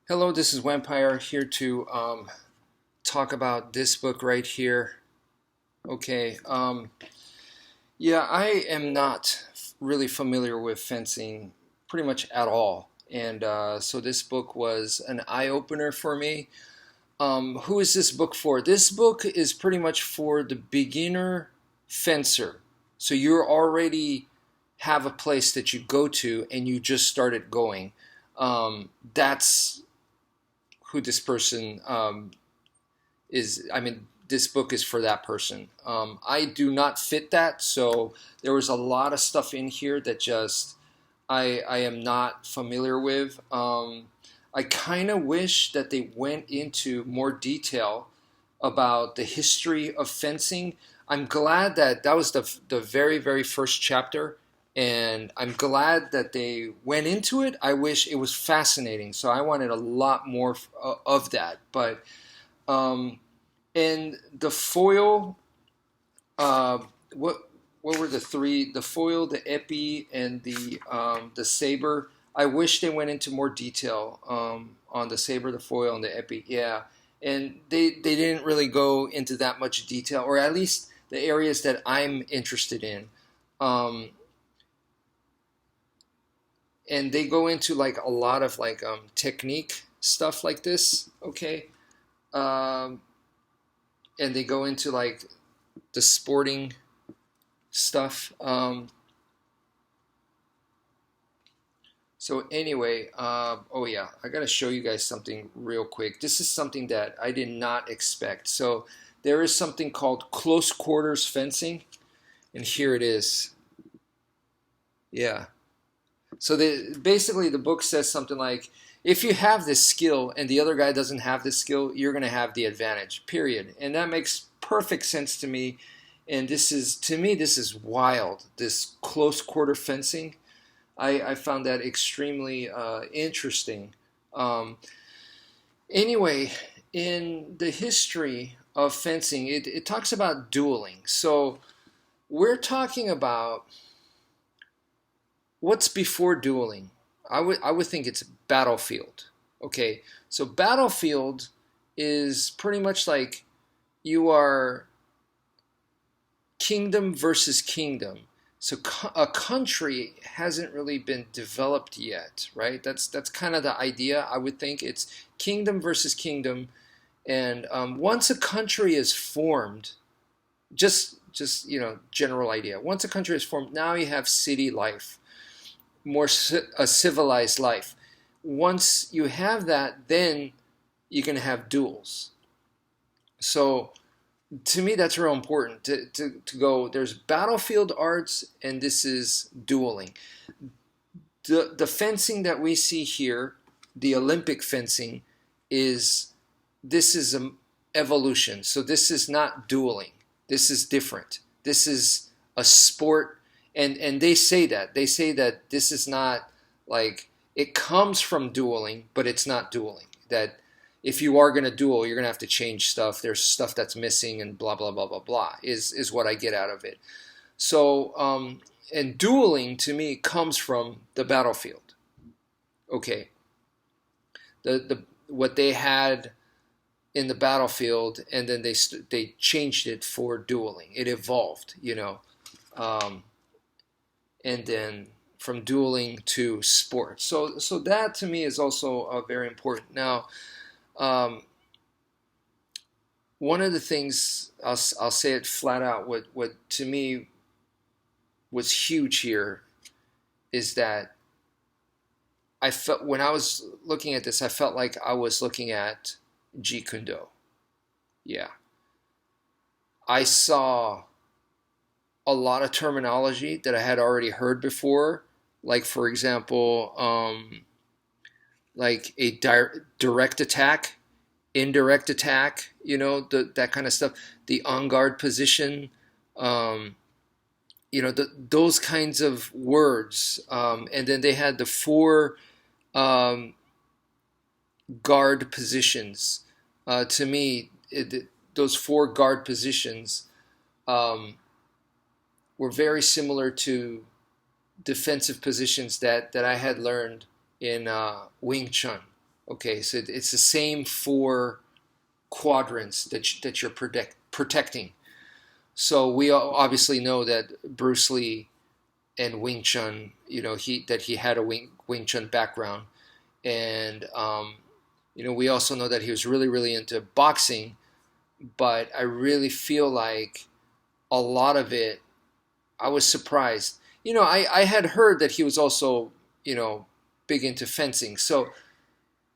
Hello, this is Wmpyr here to talk about this book right here. Okay, yeah, I am not really familiar with fencing pretty much at all. And so this book was an eye-opener for me. Who is this book for? This book is pretty much for the beginner fencer. So you already have a place that you go to and you just started going. That's who this person is. I mean, this book is for that person. I do not fit that, so there was a lot of stuff in here that just I am not familiar with. I kind of wish that they went into more detail about the history of fencing. I'm glad that that was the very first chapter, and I'm glad that they went into it. I wish it was fascinating, so I wanted a lot more of that. But and the foil, uh, what were the three? The foil, the epi, and the saber. I wish they went into more detail on the saber, the foil, and the epi. Yeah, and they didn't really go into that much detail, or at least the areas that I'm interested in. Um, and they go into like a lot of like technique stuff like this. Okay, um, and they go into like the sporting stuff. So anyway, oh yeah, I gotta show you guys something real quick. This is something that I did not expect. So there is something called close quarters fencing, and here it is. Yeah. So basically the book says something like, if you have this skill and the other guy doesn't have this skill, you're gonna have the advantage. Period. And that makes perfect sense to me. And this is, to me, this is wild. This close quarter fencing. I found that extremely interesting. Um, anyway, in the history of fencing, it talks about dueling. So we're talking about what's before dueling. I would think it's battlefield. Okay, so battlefield is pretty much like you are kingdom versus kingdom. So a country hasn't really been developed yet, right? That's kind of the idea. I would think it's kingdom versus kingdom, and once a country is formed, just general idea. Once a country is formed, now you have city life, more a civilized life. Once you have that, then you can have duels. So to me, that's real important to go. There's battlefield arts, and this is dueling. The fencing that we see here, the Olympic fencing, is this is an evolution. So this is not dueling. This is different. This is a sport, and they say that this is not like it comes from dueling, but it's not dueling. That if you are going to duel, you're going to have to change stuff. There's stuff that's missing, and blah blah blah blah blah. Is what I get out of it. So and dueling to me comes from the battlefield. Okay, the what they had in the battlefield, and then they changed it for dueling. It evolved. Um, and then from dueling to sports. So that to me is also very important. Now, um, one of the things I'll say it flat out. What to me was huge here is that I felt when I was looking at this, I felt like I was looking at Jeet Kune Do. Yeah, I saw a lot of terminology that I had already heard before. Like for example, like a direct attack, indirect attack, that kind of stuff. The on guard position, um, those kinds of words. And then they had the four um, guard positions. To me, those four guard positions um, were very similar to defensive positions that I had learned in Wing Chun. Okay, so it's the same four quadrants that you're protecting. So we obviously know that Bruce Lee and Wing Chun, he had a Wing Chun background, and we also know that he was really really into boxing. But I really feel like a lot of it, I was surprised. I had heard that he was also big into fencing. So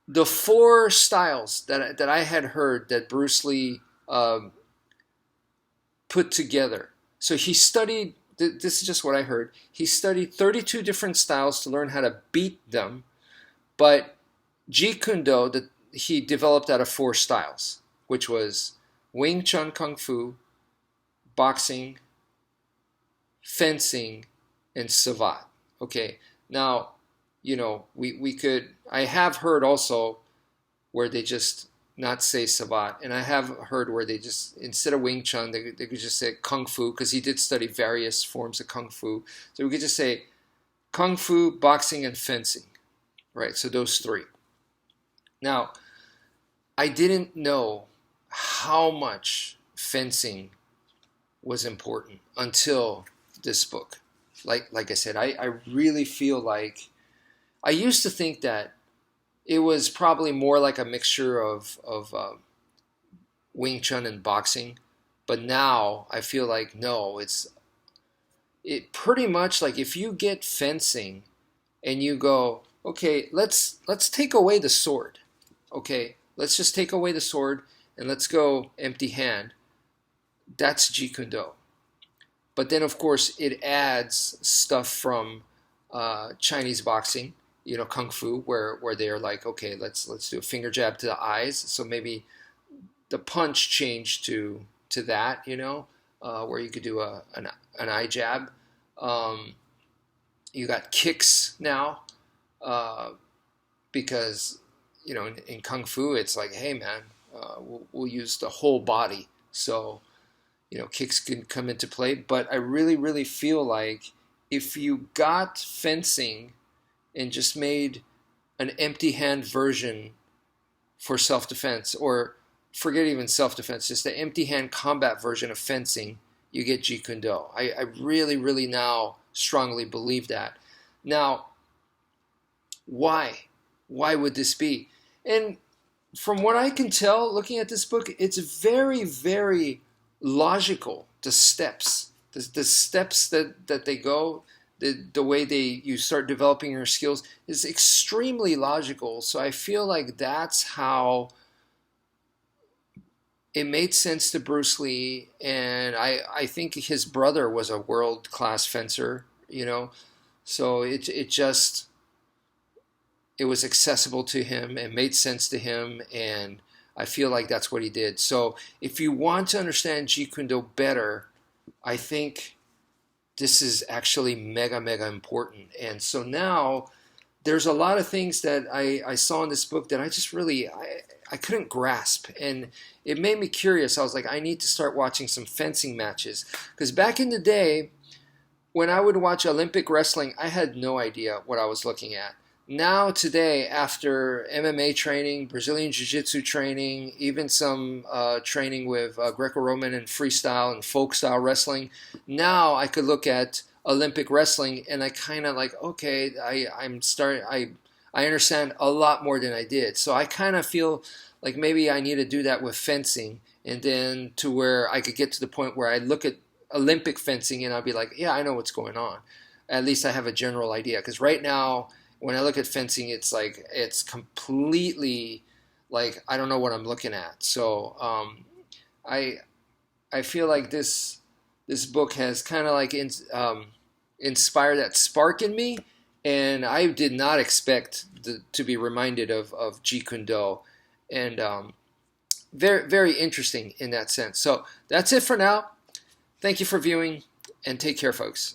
the four styles that I had heard that Bruce Lee put together. So he studied. This is just what I heard. He studied 32 different styles to learn how to beat them, but Jeet Kune Do that he developed out of four styles, which was Wing Chun Kung Fu, boxing, fencing, and savate. Okay, now we could. I have heard also where they just not say savate, and I have heard where they just, instead of Wing Chun, they could just say Kung Fu, because he did study various forms of Kung Fu. So we could just say Kung Fu, boxing, and fencing, right? So those three. Now, I didn't know how much fencing was important until this book. Like I said, I really feel like I used to think that it was probably more like a mixture of Wing Chun and boxing, but now I feel like no, it pretty much like if you get fencing and you go, okay, let's take away the sword, okay, let's just take away the sword and let's go empty hand. That's Jeet Kune Do. But then of course it adds stuff from Chinese boxing, Kung Fu, where they're like, okay, let's do a finger jab to the eyes. So maybe the punch changed to that, where you could do an eye jab. You got kicks now, because in Kung Fu it's like, hey man, we'll use the whole body. So kicks can come into play. But I really really feel like if you got fencing and just made an empty hand version for self-defense, or forget even self-defense, just the empty hand combat version of fencing, you get Jeet Kune Do. I really, really now strongly believe that. Now, why? Why would this be? And from what I can tell, looking at this book, it's very, very logical, the steps. The steps that they go, the way you start developing your skills is extremely logical. So I feel like that's how it made sense to Bruce Lee, and I think his brother was a world-class fencer, so it was accessible to him and made sense to him, and I feel like that's what he did. So if you want to understand Jeet Kune Do better, I think this is actually mega, mega important. And so now there's a lot of things that I saw in this book that I just really, I couldn't grasp. And it made me curious. I was like, I need to start watching some fencing matches. Because back in the day, when I would watch Olympic wrestling, I had no idea what I was looking at. Now today, after MMA training, Brazilian Jiu-Jitsu training, even some training with Greco-Roman and freestyle and folk style wrestling, now I could look at Olympic wrestling and I kind of like, okay, I understand a lot more than I did. So I kind of feel like maybe I need to do that with fencing, and then to where I could get to the point where I look at Olympic fencing and I'll be like, yeah, I know what's going on. At least I have a general idea. Because right now, when I look at fencing, it's like it's completely like I don't know what I'm looking at. So I feel like this book has kind of like inspired that spark in me, and I did not expect to be reminded of Jeet Kune Do, and very very interesting in that sense. So that's it for now. Thank you for viewing, and take care, folks.